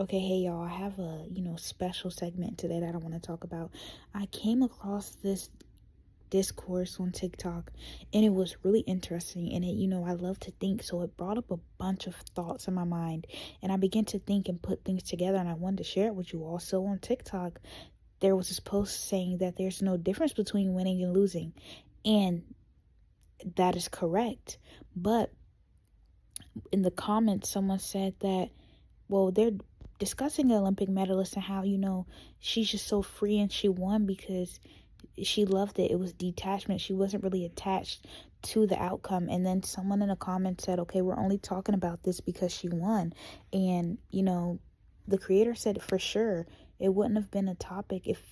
Okay, hey y'all, I have a, special segment today that I want to talk about. I came across this discourse on TikTok and it was really interesting and I love to think, so it brought up a bunch of thoughts in my mind and I began to think and put things together and I wanted to share it with you. Also on TikTok, there was this post saying that there's no difference between winning and losing. And that is correct. But in the comments, someone said that, well, they're discussing an Olympic medalist and how, she's just so free and she won because she loved it. It was detachment. She wasn't really attached to the outcome. And then someone in a comment said, okay, we're only talking about this because she won. And, the creator said for sure it wouldn't have been a topic if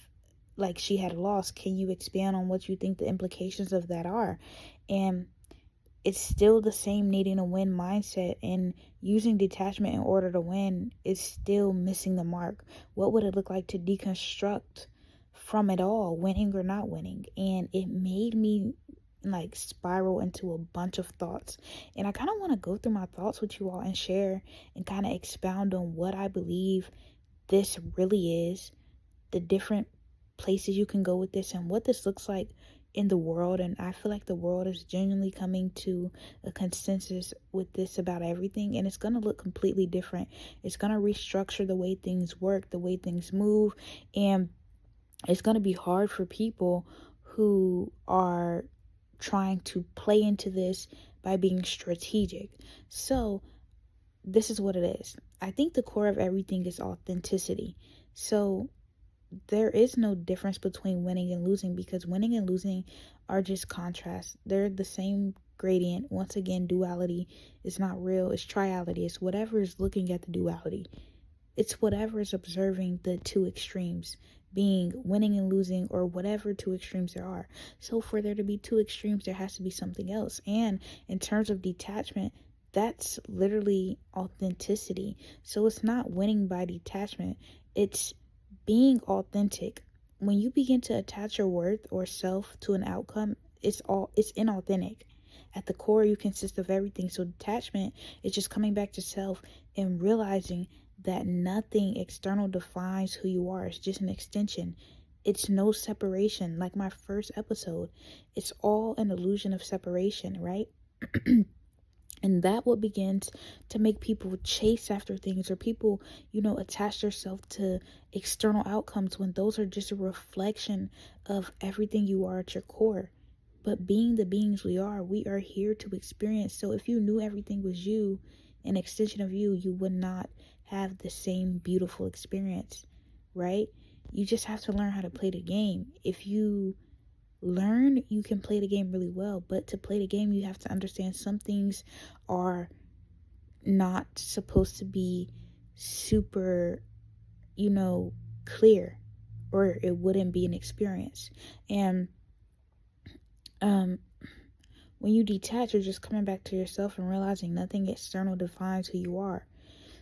like she had lost. Can you expand on what you think the implications of that are? And it's still the same needing a win mindset, and using detachment in order to win is still missing the mark. What would it look like to deconstruct from it all, winning or not winning? And it made me like spiral into a bunch of thoughts. And I kind of want to go through my thoughts with you all and share and kind of expound on what I believe this really is, the different places you can go with this, and what this looks like in the world. And I feel like the world is genuinely coming to a consensus with this about everything, and it's going to look completely different. It's going to restructure the way things work, the way things move, and it's going to be hard for people who are trying to play into this by being strategic. So this is what it is. I think the core of everything is authenticity. So there is no difference between winning and losing, because winning and losing are just contrasts. They're the same gradient. Once again, duality is not real. It's triality. It's whatever is looking at the duality. It's whatever is observing the two extremes, being winning and losing, or whatever two extremes there are. So for there to be two extremes, there has to be something else. And in terms of detachment, that's literally authenticity. So it's not winning by detachment. It's being authentic. When you begin to attach your worth or self to an outcome, it's inauthentic. At the core, you consist of everything. So detachment is just coming back to self and realizing that nothing external defines who you are. It's just an extension. It's no separation. Like my first episode, it's all an illusion of separation, right? And that what begins to make people chase after things, or people, attach themselves to external outcomes, when those are just a reflection of everything you are at your core. But being the beings we are here to experience. So if you knew everything was you, an extension of you, you would not have the same beautiful experience, right? You just have to learn how to play the game. If you learn, you can play the game really well. But to play the game, you have to understand some things are not supposed to be super, clear, or it wouldn't be an experience. And um when you detach, you're just coming back to yourself and realizing nothing external defines who you are.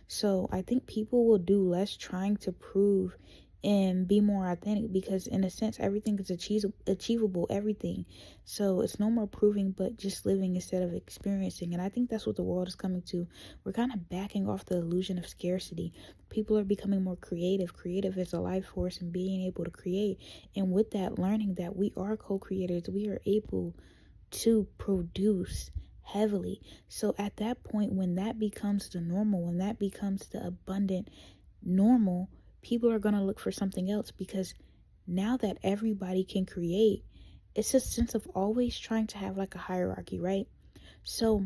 So I think people will do less trying to prove and be more authentic, because in a sense everything is achievable, everything. So it's no more proving but just living instead of experiencing. And I think that's what the world is coming to. We're kind of backing off the illusion of scarcity. People are becoming more creative as a life force, and being able to create, and with that, learning that we are co-creators. We are able to produce heavily. So at that point, when that becomes the normal, when that becomes the abundant normal, people are going to look for something else, because now that everybody can create, it's a sense of always trying to have like a hierarchy, right? So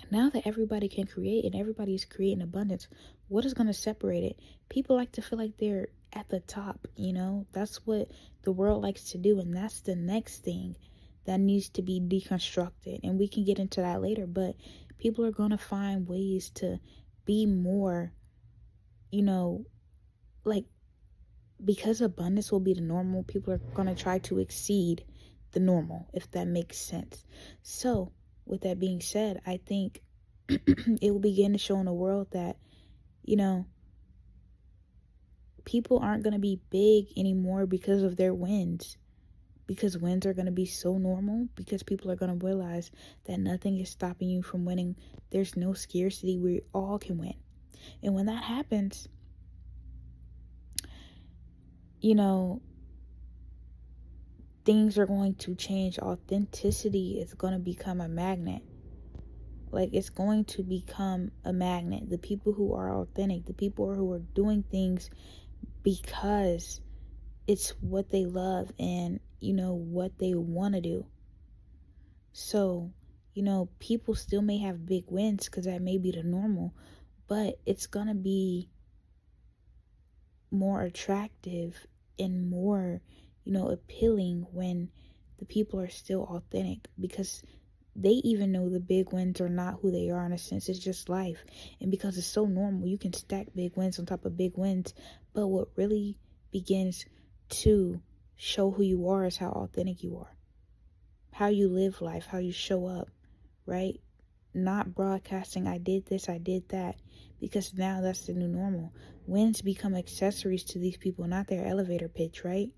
now that everybody can create and everybody's creating abundance, what is going to separate it? People like to feel like they're at the top, that's what the world likes to do. And that's the next thing that needs to be deconstructed. And we can get into that later, but people are going to find ways to be more, like, because abundance will be the normal, people are going to try to exceed the normal, if that makes sense. So with that being said, I think it will begin to show in the world that, you know, people aren't going to be big anymore because of their wins. Because wins are going to be so normal, because people are going to realize that nothing is stopping you from winning. There's no scarcity. We all can win. And when that happens, you know, things are going to change. Authenticity is going to become a magnet. Like, it's going to become a magnet. The people who are authentic, the people who are doing things because it's what they love and, what they want to do. So, people still may have big wins because that may be the normal, but it's going to be more attractive and more, appealing when the people are still authentic, because they even know the big wins are not who they are. In a sense, it's just life. And because it's so normal, you can stack big wins on top of big wins. But what really begins to show who you are is how authentic you are, how you live life, how you show up, right? Not broadcasting, I did this, I did that, because now that's the new normal. Wins become accessories to these people, not their elevator pitch, right?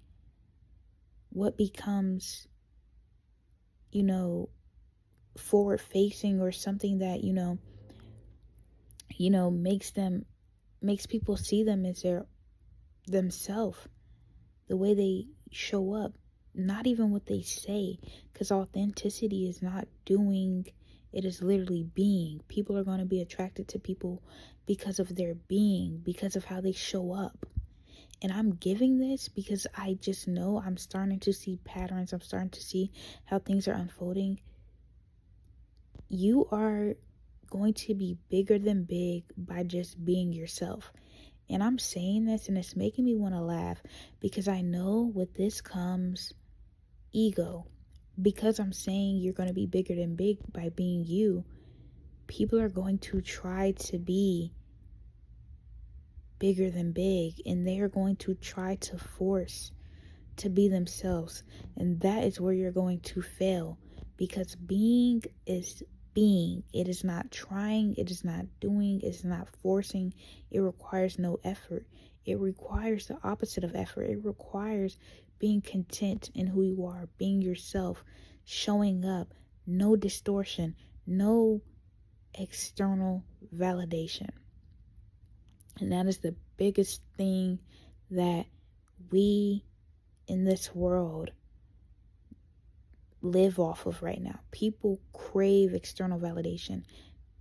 What becomes, forward facing, or something that, makes people see them as their themselves, the way they show up, not even what they say, because authenticity is not doing, it is literally being. People are going to be attracted to people because of their being, because of how they show up. And I'm giving this because I just know I'm starting to see patterns. I'm starting to see how things are unfolding. You are going to be bigger than big by just being yourself. And I'm saying this and it's making me want to laugh, because I know with this comes ego. Because I'm saying you're going to be bigger than big by being you, people are going to try to be bigger than big, and they are going to try to force to be themselves. And that is where you're going to fail, because being is being. It is not trying, it is not doing, it is not forcing. It requires no effort. It requires the opposite of effort. It requires being content in who you are, being yourself, showing up, no distortion, no external validation. And that is the biggest thing that we in this world live off of right now. People crave external validation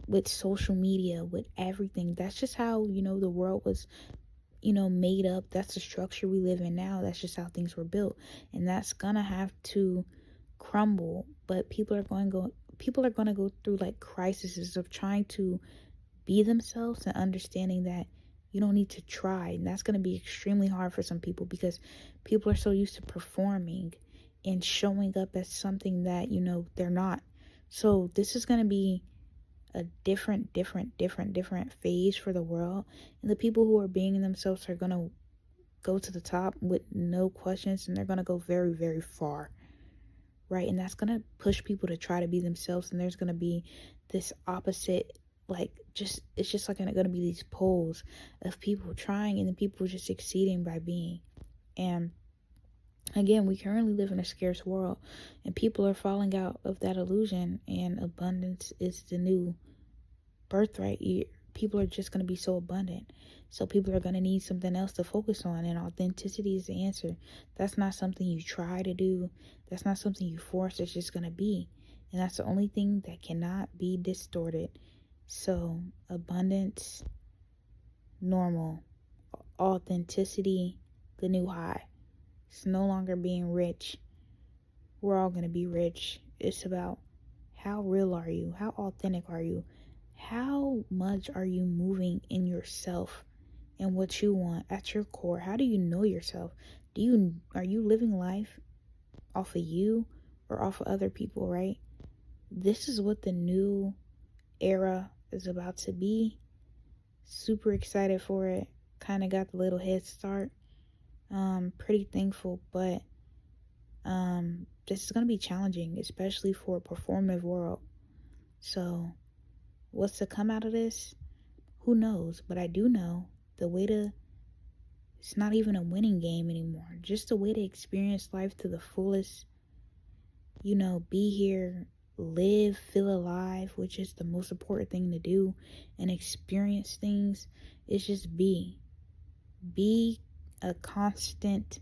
with social media, with everything. That's just how, the world was, made up. That's the structure we live in now. That's just how things were built. And that's gonna have to crumble. But people are going to go through like crises of trying to be themselves and understanding that you don't need to try. And that's going to be extremely hard for some people, because people are so used to performing and showing up as something that, they're not. So this is going to be a different phase for the world. And the people who are being themselves are going to go to the top with no questions, and they're going to go very, very far. Right? And that's going to push people to try to be themselves. And there's going to be this opposite, it's just like going to be these poles of people trying and the people just succeeding by being. And again, we currently live in a scarce world, and people are falling out of that illusion, and abundance is the new birthright. People are just going to be so abundant, so people are going to need something else to focus on, and authenticity is the answer. That's not something you try to do, that's not something you force. It's just going to be, and that's the only thing that cannot be distorted. So abundance, normal, authenticity, the new high. It's no longer being rich. We're all going to be rich. It's about how real are you? How authentic are you? How much are you moving in yourself and what you want at your core? How do you know yourself? Are you living life off of you or off of other people, right? This is what the new era is about to be. Super excited for it. Kind of got the little head start. Pretty thankful, but this is going to be challenging, especially for a performative world. So what's to come out of this? Who knows? But I do know it's not even a winning game anymore. Just a way to experience life to the fullest. Be here, live, feel alive, which is the most important thing to do, and experience things. It's just be a constant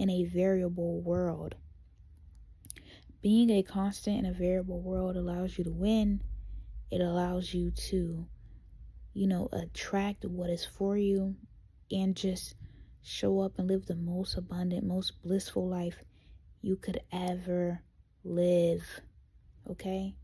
in a variable world. Being a constant in a variable world allows you to win. It allows you to, attract what is for you and just show up and live the most abundant, most blissful life you could ever live. Okay?